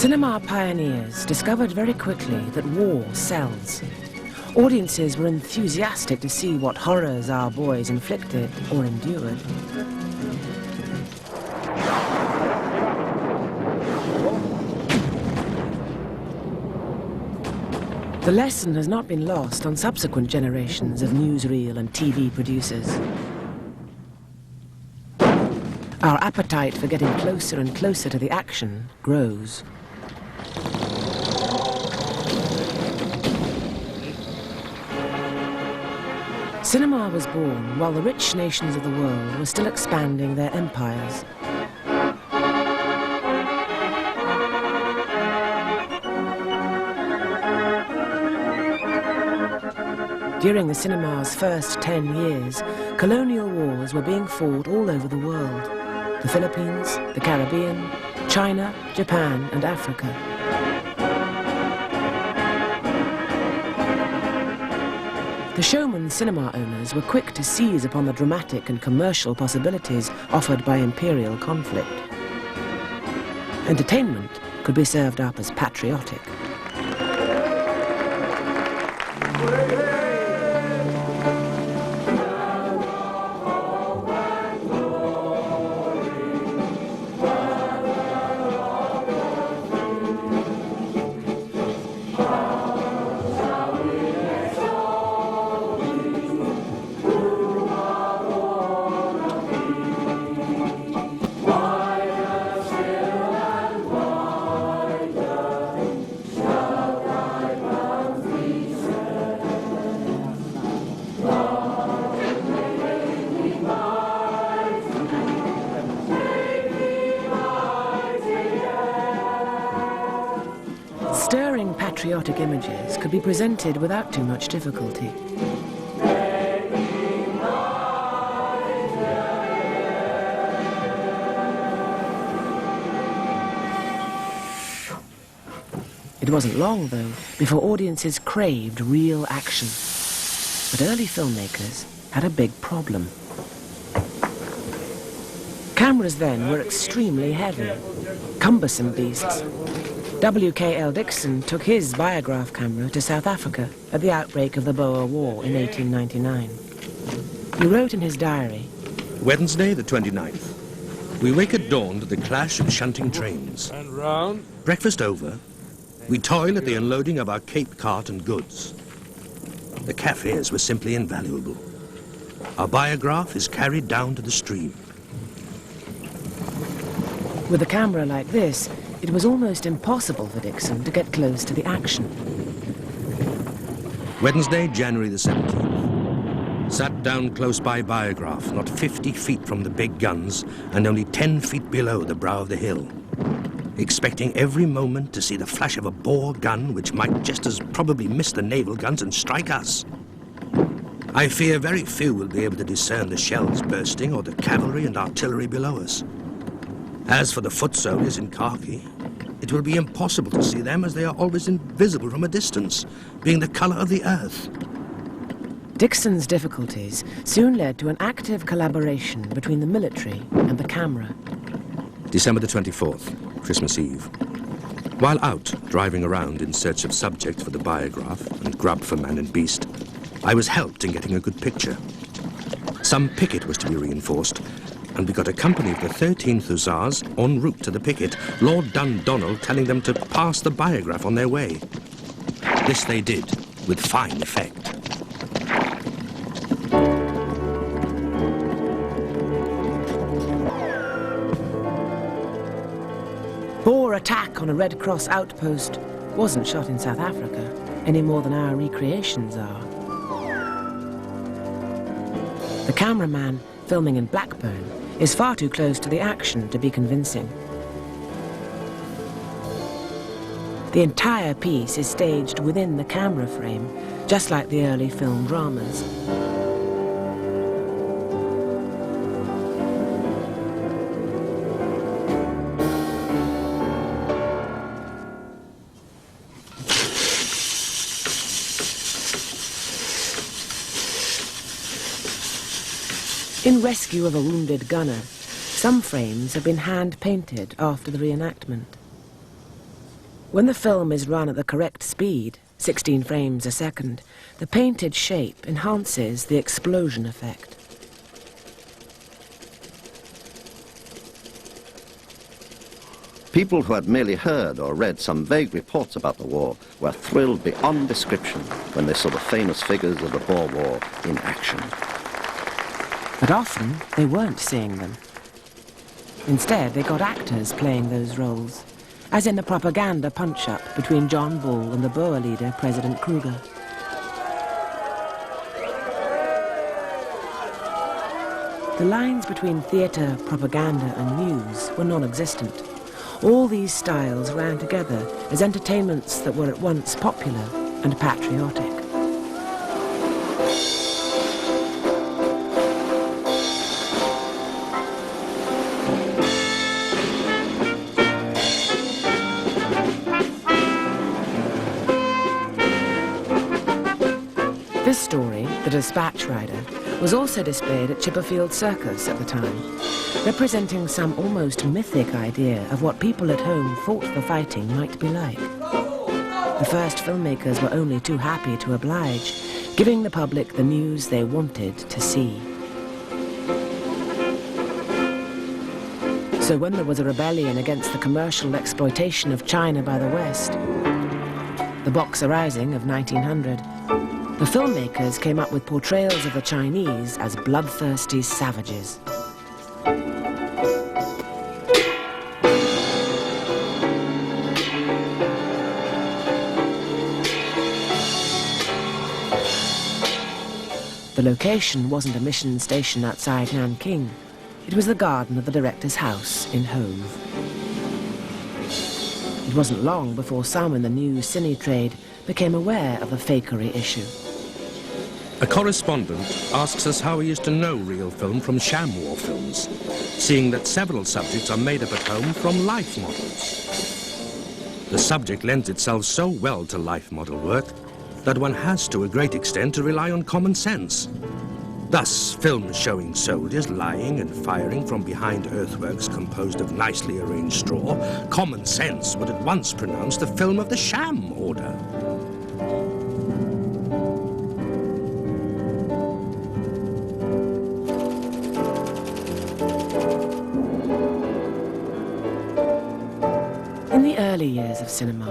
Cinema pioneers discovered very quickly that war sells. Audiences were enthusiastic to see what horrors our boys inflicted or endured. The lesson has not been lost on subsequent generations of newsreel and TV producers. Our appetite for getting closer and closer to the action grows. Cinema was born while the rich nations of the world were still expanding their empires. During the cinema's first 10 years, colonial wars were being fought all over the world. The Philippines, the Caribbean, China, Japan, and Africa. The showman cinema owners were quick to seize upon the dramatic and commercial possibilities offered by imperial conflict. Entertainment could be served up as patriotic. Stirring patriotic images could be presented without too much difficulty. It wasn't long, though, before audiences craved real action. But early filmmakers had a big problem. Cameras then were extremely heavy, cumbersome beasts. W.K.L. Dixon took his Biograph camera to South Africa at the outbreak of the Boer War in 1899. He wrote in his diary, Wednesday the 29th. We wake at dawn to the clash of shunting trains. And round. Breakfast over, we toil at the unloading of our Cape cart and goods. The cafes were simply invaluable. Our Biograph is carried down to the stream. With a camera like this, it was almost impossible for Dixon to get close to the action. Wednesday, January the 17th. Sat down close by Biograph, not 50 feet from the big guns and only 10 feet below the brow of the hill. Expecting every moment to see the flash of a Boer gun which might just as probably miss the naval guns and strike us. I fear very few will be able to discern the shells bursting or the cavalry and artillery below us. As for the foot soldiers in khaki, it will be impossible to see them as they are always invisible from a distance, being the color of the earth. Dixon's difficulties soon led to an active collaboration between the military and the camera. December the 24th, Christmas Eve. While out driving around in search of subjects for the Biograph and grub for man and beast, I was helped in getting a good picture. Some picket was to be reinforced, and we got a company of the 13th Hussars en route to the picket, Lord Dundonald telling them to pass the Biograph on their way. This they did, with fine effect. Boer attack on a Red Cross outpost wasn't shot in South Africa, any more than our recreations are. The cameraman, filming in Blackburn, is far too close to the action to be convincing. The entire piece is staged within the camera frame, just like the early film dramas. In rescue of a wounded gunner, some frames have been hand-painted after the reenactment. When the film is run at the correct speed, 16 frames a second, the painted shape enhances the explosion effect. People who had merely heard or read some vague reports about the war were thrilled beyond description when they saw the famous figures of the Boer War in action. But often, they weren't seeing them. Instead, they got actors playing those roles, as in the propaganda punch-up between John Bull and the Boer leader, President Kruger. The lines between theatre, propaganda and news were non-existent. All these styles ran together as entertainments that were at once popular and patriotic. This story, The Dispatch Rider, was also displayed at Chipperfield Circus at the time, representing some almost mythic idea of what people at home thought the fighting might be like. The first filmmakers were only too happy to oblige, giving the public the news they wanted to see. So when there was a rebellion against the commercial exploitation of China by the West, the Boxer Rising of 1900, the filmmakers came up with portrayals of the Chinese as bloodthirsty savages. The location wasn't a mission station outside Nanking. It was the garden of the director's house in Hove. It wasn't long before some in the new cine trade became aware of the fakery issue. A correspondent asks us how he is to know real film from sham war films, seeing that several subjects are made up at home from life models. The subject lends itself so well to life model work that one has to a great extent to rely on common sense. Thus, films showing soldiers lying and firing from behind earthworks composed of nicely arranged straw, common sense would at once pronounce the film of the sham order. In the early years of cinema,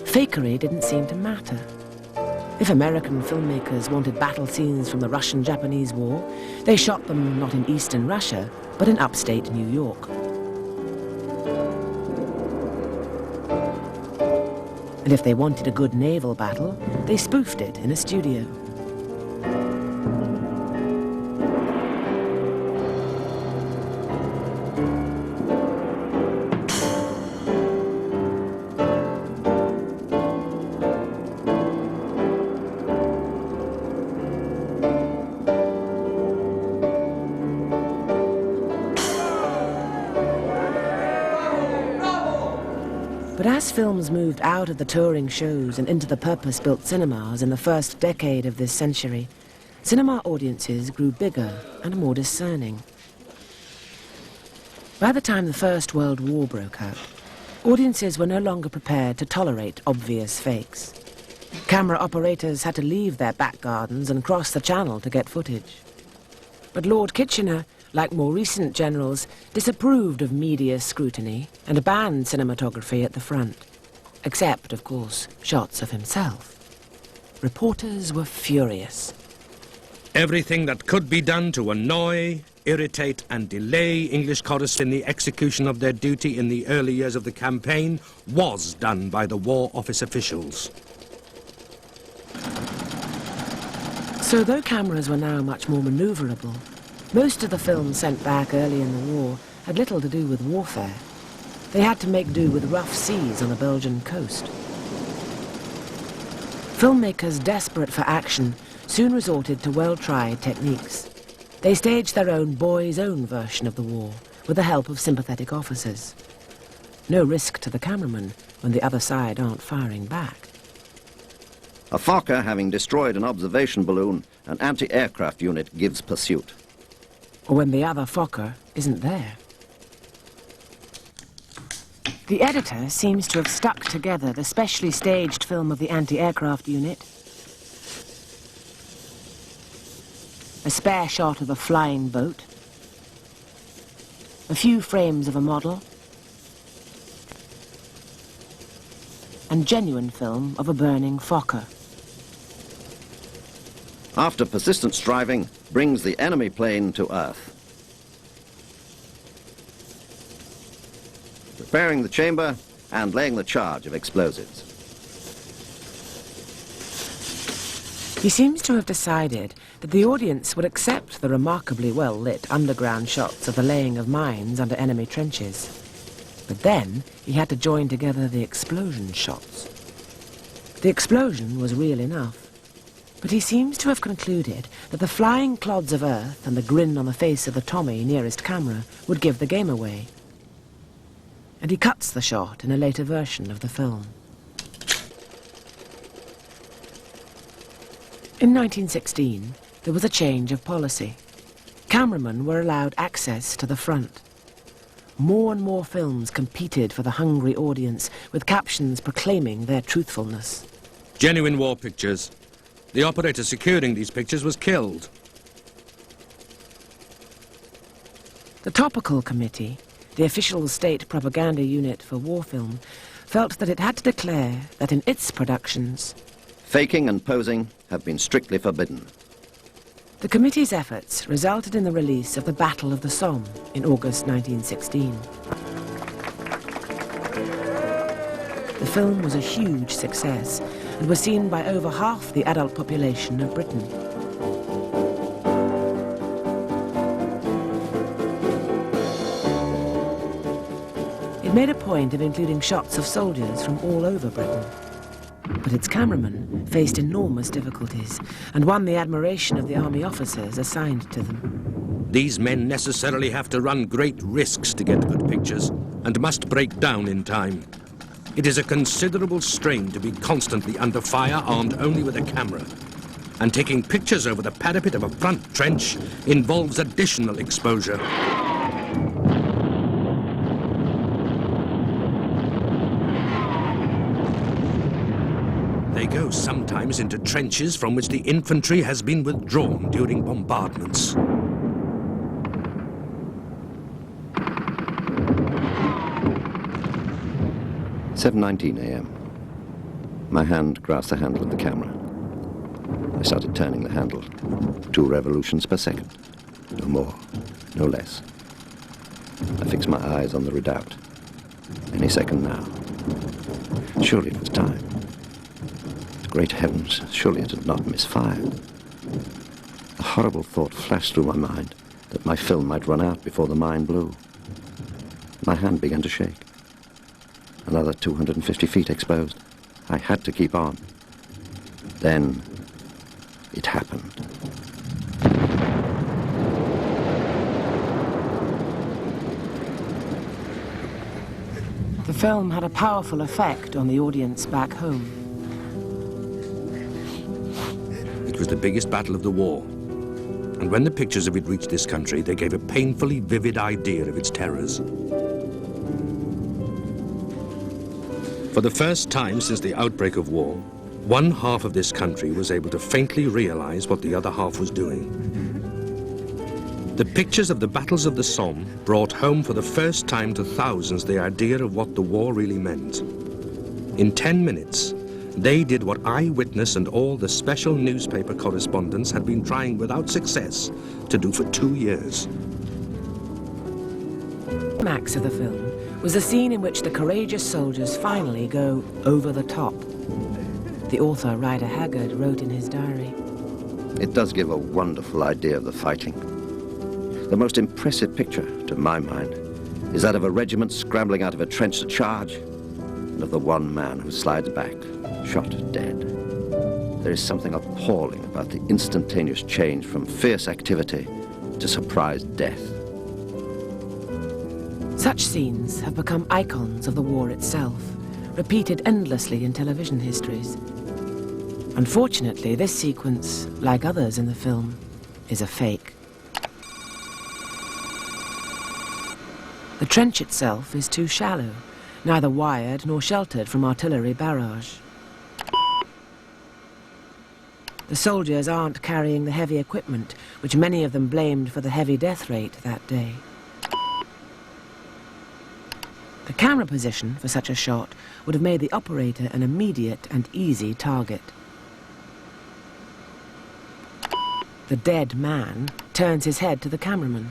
fakery didn't seem to matter. If American filmmakers wanted battle scenes from the Russian-Japanese War, they shot them not in eastern Russia, but in upstate New York. And if they wanted a good naval battle, they spoofed it in a studio. But as films moved out of the touring shows and into the purpose-built cinemas in the first decade of this century, cinema audiences grew bigger and more discerning. By the time the First World War broke out, audiences were no longer prepared to tolerate obvious fakes. Camera operators had to leave their back gardens and cross the channel to get footage. But Lord Kitchener, like more recent generals, disapproved of media scrutiny and banned cinematography at the front. Except, of course, shots of himself. Reporters were furious. Everything that could be done to annoy, irritate and delay English chorists in the execution of their duty in the early years of the campaign was done by the War Office officials. So though cameras were now much more maneuverable, most of the films sent back early in the war had little to do with warfare. They had to make do with rough seas on the Belgian coast. Filmmakers desperate for action soon resorted to well-tried techniques. They staged their own boys' own version of the war with the help of sympathetic officers. No risk to the cameraman when the other side aren't firing back. A Fokker having destroyed an observation balloon, an anti-aircraft unit gives pursuit. Or when the other Fokker isn't there. The editor seems to have stuck together the specially staged film of the anti-aircraft unit, a spare shot of a flying boat, a few frames of a model, and genuine film of a burning Fokker. After persistent striving, brings the enemy plane to Earth. Preparing the chamber and laying the charge of explosives. He seems to have decided that the audience would accept the remarkably well-lit underground shots of the laying of mines under enemy trenches. But then he had to join together the explosion shots. The explosion was real enough, but he seems to have concluded that the flying clods of earth and the grin on the face of the Tommy nearest camera would give the game away. And he cuts the shot in a later version of the film. In 1916, there was a change of policy. Cameramen were allowed access to the front. More and more films competed for the hungry audience, with captions proclaiming their truthfulness. Genuine war pictures. The operator securing these pictures was killed. The Topical Committee, the official state propaganda unit for war film, felt that it had to declare that in its productions, faking and posing have been strictly forbidden. The committee's efforts resulted in the release of The Battle of the Somme in August 1916. The film was a huge success and was seen by over half the adult population of Britain. It made a point of including shots of soldiers from all over Britain. But its cameramen faced enormous difficulties and won the admiration of the army officers assigned to them. These men necessarily have to run great risks to get good pictures and must break down in time. It is a considerable strain to be constantly under fire, armed only with a camera. And taking pictures over the parapet of a front trench involves additional exposure. They go sometimes into trenches from which the infantry has been withdrawn during bombardments. "7:19 a.m. My hand grasped the handle of the camera. I started turning the handle. 2 revolutions per second. No more, no less. I fixed my eyes on the redoubt. Any second now. Surely it was time. Great heavens, surely it had not misfired. A horrible thought flashed through my mind that my film might run out before the mine blew. My hand began to shake. Another 250 feet exposed. I had to keep on. Then it happened. The film had a powerful effect on the audience back home. It was the biggest battle of the war. And when the pictures of it reached this country, they gave a painfully vivid idea of its terrors. For the first time since the outbreak of war, one half of this country was able to faintly realize what the other half was doing. The pictures of the battles of the Somme brought home for the first time to thousands the idea of what the war really meant. In 10 minutes, they did what Eyewitness and all the special newspaper correspondents had been trying without success to do for 2 years. The climax of the film was a scene in which the courageous soldiers finally go over the top. The author, Rider Haggard, wrote in his diary, It does give a wonderful idea of the fighting. The most impressive picture, to my mind, is that of a regiment scrambling out of a trench to charge, and of the one man who slides back, shot dead. There is something appalling about the instantaneous change from fierce activity to surprised death. Such scenes have become icons of the war itself, repeated endlessly in television histories. Unfortunately, this sequence, like others in the film, is a fake. The trench itself is too shallow, neither wired nor sheltered from artillery barrage. The soldiers aren't carrying the heavy equipment, which many of them blamed for the heavy death rate that day. The camera position for such a shot would have made the operator an immediate and easy target. The dead man turns his head to the cameraman.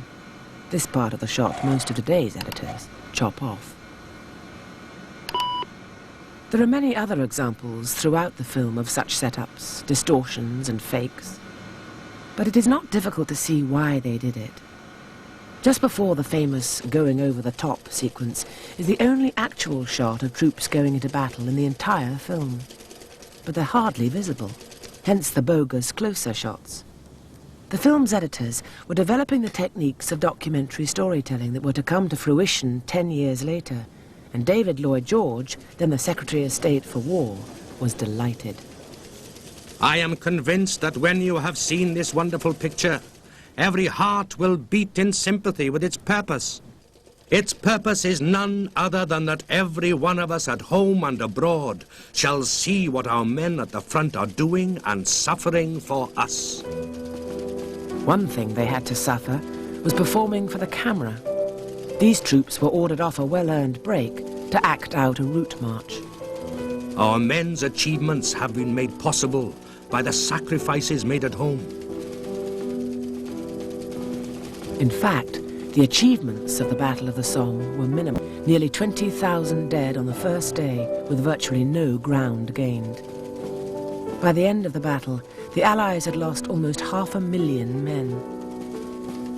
This part of the shot most of today's editors chop off. There are many other examples throughout the film of such setups, distortions and fakes. But it is not difficult to see why they did it. Just before the famous going over the top sequence is the only actual shot of troops going into battle in the entire film. But they're hardly visible, hence the bogus closer shots. The film's editors were developing the techniques of documentary storytelling that were to come to fruition 10 years later, and David Lloyd George, then the Secretary of State for War, was delighted. I am convinced that when you have seen this wonderful picture, every heart will beat in sympathy with its purpose. Its purpose is none other than that every one of us at home and abroad shall see what our men at the front are doing and suffering for us. One thing they had to suffer was performing for the camera. These troops were ordered off a well-earned break to act out a route march. Our men's achievements have been made possible by the sacrifices made at home. In fact, the achievements of the Battle of the Somme were minimal. Nearly 20,000 dead on the first day, with virtually no ground gained. By the end of the battle, the Allies had lost almost 500,000 men.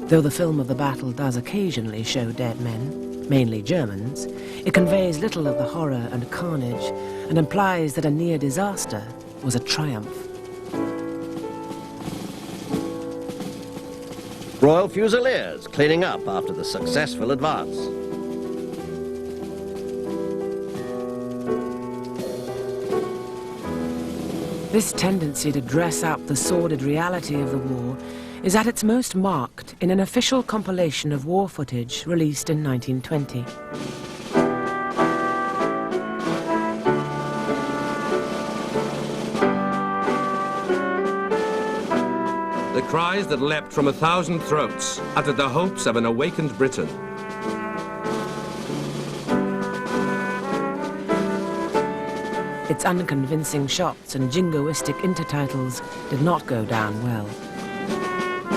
Though the film of the battle does occasionally show dead men, mainly Germans, it conveys little of the horror and carnage and implies that a near disaster was a triumph. Royal Fusiliers cleaning up after the successful advance. This tendency to dress up the sordid reality of the war is at its most marked in an official compilation of war footage released in 1920. The cries that leapt from 1,000 throats uttered the hopes of an awakened Britain. Its unconvincing shots and jingoistic intertitles did not go down well.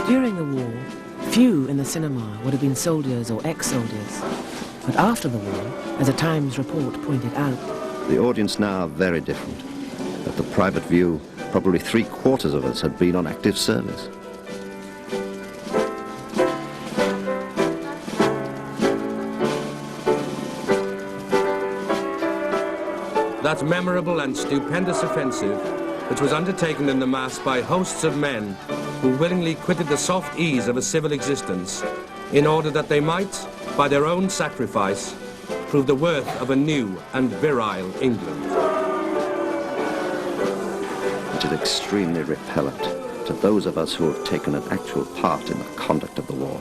During the war, few in the cinema would have been soldiers or ex-soldiers. But after the war, as a Times report pointed out, The audience now are very different. At the private view, probably 3/4 of us had been on active service. That memorable and stupendous offensive, which was undertaken in the mass by hosts of men who willingly quitted the soft ease of a civil existence in order that they might, by their own sacrifice, prove the worth of a new and virile England. It is extremely repellent to those of us who have taken an actual part in the conduct of the war.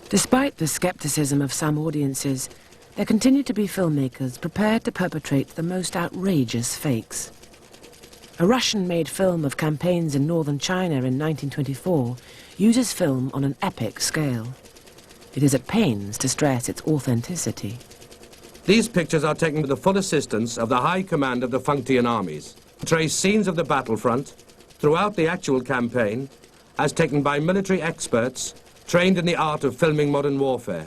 Despite the skepticism of some audiences, there continue to be filmmakers prepared to perpetrate the most outrageous fakes. A Russian-made film of campaigns in northern China in 1924 uses film on an epic scale. It is at pains to stress its authenticity. These pictures are taken with the full assistance of the High Command of the Functian armies. Trace scenes of the battlefront throughout the actual campaign as taken by military experts trained in the art of filming modern warfare.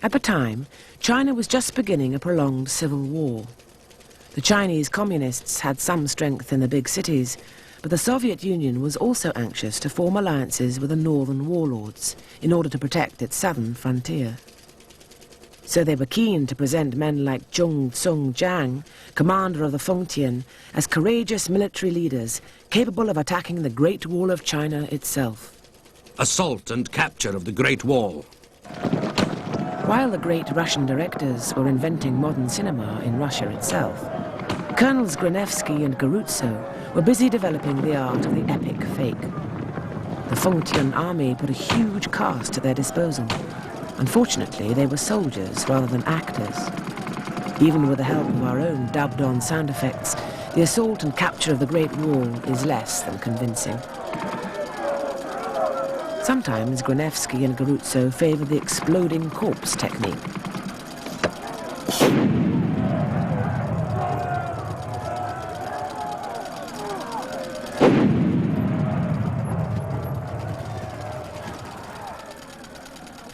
At the time, China was just beginning a prolonged civil war. The Chinese communists had some strength in the big cities, but the Soviet Union was also anxious to form alliances with the northern warlords in order to protect its southern frontier. So they were keen to present men like Zhong Tsung-Jiang, commander of the Fengtian, as courageous military leaders capable of attacking the Great Wall of China itself. Assault and capture of the Great Wall. While the great Russian directors were inventing modern cinema in Russia itself, Colonels Gronewski and Garutso were busy developing the art of the epic fake. The Fengtian army put a huge cast at their disposal. Unfortunately, they were soldiers rather than actors. Even with the help of our own dubbed-on sound effects, the assault and capture of the Great Wall is less than convincing. Sometimes Gronewski and Garutso favoured the exploding corpse technique.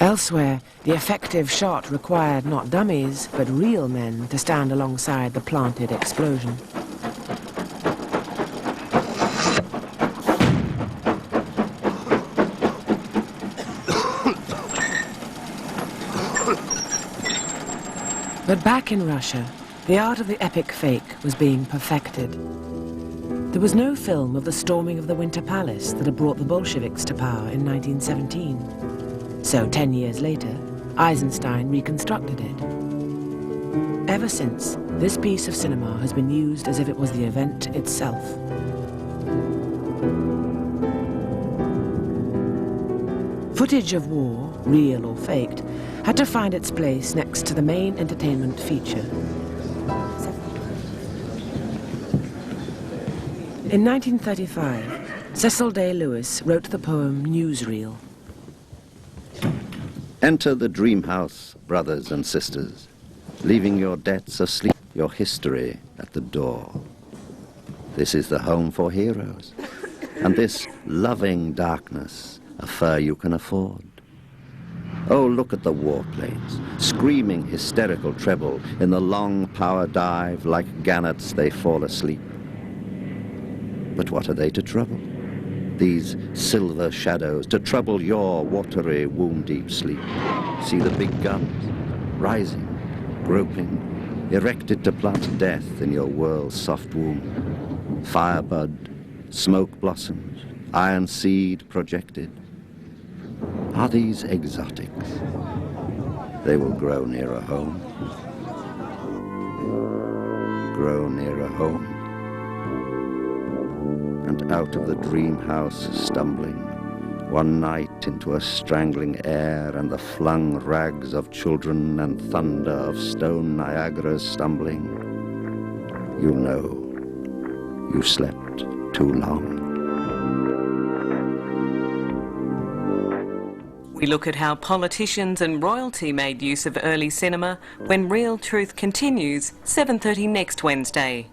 Elsewhere, the effective shot required not dummies, but real men to stand alongside the planted explosion. But back in Russia, the art of the epic fake was being perfected. There was no film of the storming of the Winter Palace that had brought the Bolsheviks to power in 1917. So 10 years later, Eisenstein reconstructed it. Ever since, this piece of cinema has been used as if it was the event itself. Footage of war, real or faked, had to find its place next to the main entertainment feature. In 1935, Cecil Day Lewis wrote the poem Newsreel. Enter the dream house, brothers and sisters, leaving your debts asleep, your history at the door. This is the home for heroes, and this loving darkness, a fur you can afford. Oh, look at the warplanes, screaming hysterical treble in the long power dive, like gannets they fall asleep. But what are they to trouble? These silver shadows to trouble your watery, womb-deep sleep. See the big guns, rising, groping, erected to plant death in your world's soft womb. Firebud, smoke blossoms, iron seed projected. Are these exotics? They will grow nearer home. Grow nearer home. And out of the dream house stumbling, one night into a strangling air and the flung rags of children and thunder of stone Niagaras stumbling, you know you slept too long. We look at how politicians and royalty made use of early cinema when Real Truth continues, 7:30 next Wednesday.